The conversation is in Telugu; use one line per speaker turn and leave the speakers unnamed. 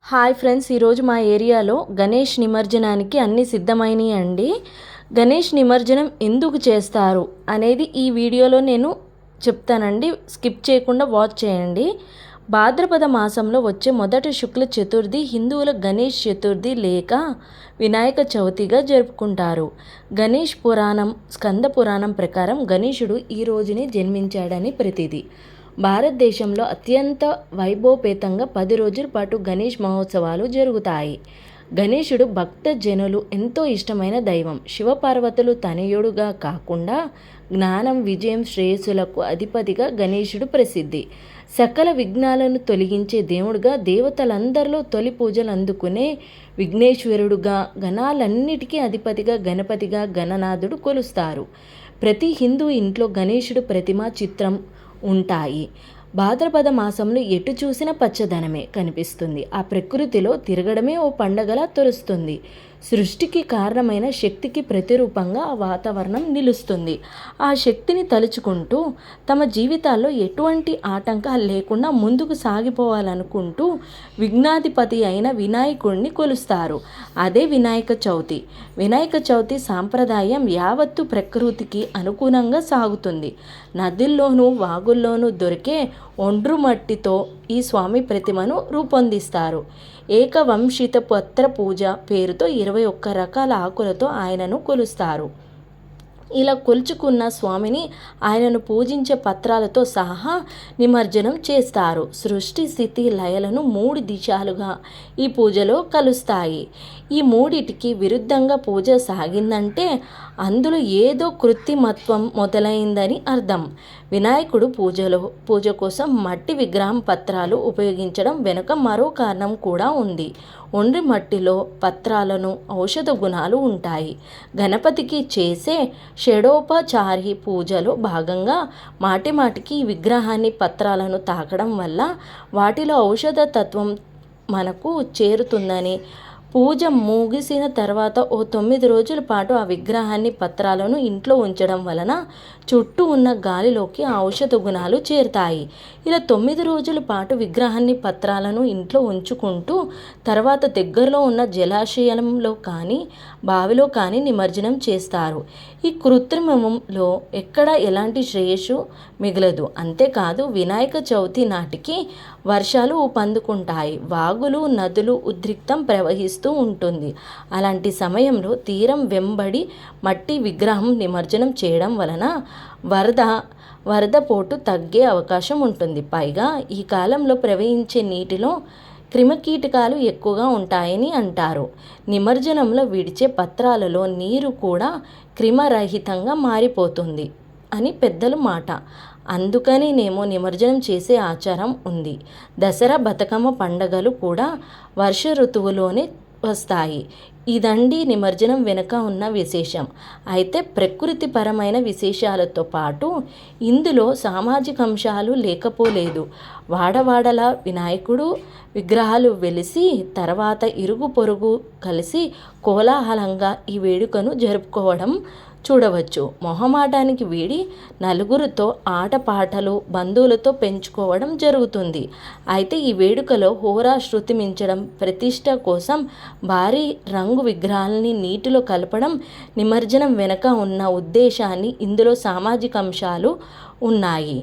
హాయ్ ఫ్రెండ్స్, ఈరోజు మా ఏరియాలో గణేష్ నిమజ్జనానికి అన్నీ సిద్ధమైనవి అండి. గణేష్ నిమజ్జనం ఎందుకు చేస్తారు అనేది ఈ వీడియోలో నేను చెప్తానండి. స్కిప్ చేయకుండా వాచ్ చేయండి. భాద్రపద మాసంలో వచ్చే మొదటి శుక్ల చతుర్థి హిందువుల గణేష్ చతుర్థి లేక వినాయక చవితిగా జరుపుకుంటారు. గణేష్ పురాణం, స్కంద పురాణం ప్రకారం గణేశుడు ఈ రోజునే జన్మించాడని ప్రతీది. భారతదేశంలో అత్యంత వైభవపేతంగా 10 రోజుల పాటు గణేష్ మహోత్సవాలు జరుగుతాయి. గణేశుడు భక్త జనులు ఎంతో ఇష్టమైన దైవం. శివపార్వతులు తనయుడుగా కాకుండా జ్ఞానం, విజయం, శ్రేయస్సులకు అధిపతిగా గణేశుడు ప్రసిద్ధి. సకల విఘ్నాలను తొలగించే దేవుడుగా, దేవతలందరిలో తొలి పూజలు అందుకునే విఘ్నేశ్వరుడుగా, గణాలన్నిటికీ అధిపతిగా గణపతిగా గణనాథుడు కొలుస్తారు. ప్రతి హిందూ ఇంట్లో గణేశుడు ప్రతిమ, చిత్రం ఉంటాయి. భాద్రపద మాసంలో ఎటు చూసిన పచ్చదనమే కనిపిస్తుంది. ఆ ప్రకృతిలో తిరగడమే ఓ పండగలా తొలుస్తుంది. సృష్టికి కారణమైన శక్తికి ప్రతిరూపంగా ఆ వాతావరణం నిలుస్తుంది. ఆ శక్తిని తలుచుకుంటూ తమ జీవితాల్లో ఎటువంటి ఆటంకాలు లేకుండా ముందుకు సాగిపోవాలనుకుంటూ విఘ్నాధిపతి అయిన వినాయకుడిని కొలుస్తారు. అదే వినాయక చవితి. వినాయక చవితి సాంప్రదాయం యావత్తు ప్రకృతికి అనుగుణంగా సాగుతుంది. నదుల్లోనూ వాగుల్లోనూ దొరికే ఒండ్రు మట్టితో ఈ స్వామి ప్రతిమను రూపొందిస్తారు. ఏకవంశిత పత్ర పూజ పేరుతో 21 రకాల ఆకులతో ఆయనను కొలుస్తారు. ఇలా కొలుచుకున్న స్వామిని ఆయనను పూజించే పత్రాలతో సహా నిమజ్జనం చేస్తారు. సృష్టి, స్థితి, లయలను 3 దిశలుగా ఈ పూజలో కలుస్తాయి. ఈ మూడిటికి విరుద్ధంగా పూజ సాగిందంటే అందులో ఏదో కృత్రిమత్వం మొదలైందని అర్థం. వినాయకుడు పూజ కోసం మట్టి విగ్రహం పత్రాలు ఉపయోగించడం వెనుక మరో కారణం కూడా ఉంది. ఒండ్రి మట్టిలో పత్రాలను ఔషధ గుణాలు ఉంటాయి. గణపతికి చేసే షడోపచారి పూజలో భాగంగా మాటిమాటికి ఈ విగ్రహాన్ని, పత్రాలను తాకడం వల్ల వాటిలో ఔషధ తత్వం మనకు చేరుతుందని, పూజ ముగిసిన తర్వాత ఓ 9 రోజుల పాటు ఆ విగ్రహాన్ని, పత్రాలను ఇంట్లో ఉంచడం వలన చుట్టూ ఉన్న గాలిలోకి ఆ ఔషధ గుణాలు చేరుతాయి. ఇలా 9 రోజుల పాటు విగ్రహాన్ని, పత్రాలను ఇంట్లో ఉంచుకుంటూ తర్వాత దగ్గరలో ఉన్న జలాశయంలో కానీ బావిలో కానీ నిమజ్జనం చేస్తారు. ఈ కృత్రిమంలో ఎక్కడ ఎలాంటి శ్రేయస్సు మిగలదు. అంతేకాదు, వినాయక చవితి నాటికి వర్షాలు ఊపందుకుంటాయి. వాగులు, నదులు ఉద్రిక్తం ప్రవహిస్తూ ఉంటుంది. అలాంటి సమయంలో తీరం వెంబడి మట్టి విగ్రహం నిమజ్జనం చేయడం వలన వరద పోటు తగ్గే అవకాశం ఉంటుంది. పైగా ఈ కాలంలో ప్రవహించే నీటిలో క్రిమికీటకాలు ఎక్కువగా ఉంటాయని అంటారు. నిమజ్జనంలో విడిచే పత్రాలలో నీరు కూడా క్రిమరహితంగా మారిపోతుంది అని పెద్దల మాట. అందుకనినేమో నిమజ్జనం చేసే ఆచారం ఉంది. దసరా, బతుకమ్మ పండగలు కూడా వర్ష ఋతువులోనే వస్తాయి. ఇదండి నిమజ్జనం వెనుక ఉన్న విశేషం. అయితే ప్రకృతిపరమైన విశేషాలతో పాటు ఇందులో సామాజిక అంశాలు లేకపోలేదు. వాడవాడలా వినాయకుడు విగ్రహాలు వెలిసి తర్వాత ఇరుగు పొరుగు కలిసి కోలాహలంగా ఈ వేడుకను జరుపుకోవడం చూడవచ్చు. మొహమాటానికి వీడి నలుగురితో ఆటపాటలు, బంధువులతో పెంచుకోవడం జరుగుతుంది. అయితే ఈ వేడుకలో హోరా శృతి మించడం, ప్రతిష్ట కోసం భారీ రంగు విగ్రహాలని నీటిలో కలపడం నిమజ్జనం వెనుక ఉన్న ఉద్దేశాన్ని, ఇందులో సామాజిక అంశాలు ఉన్నాయి.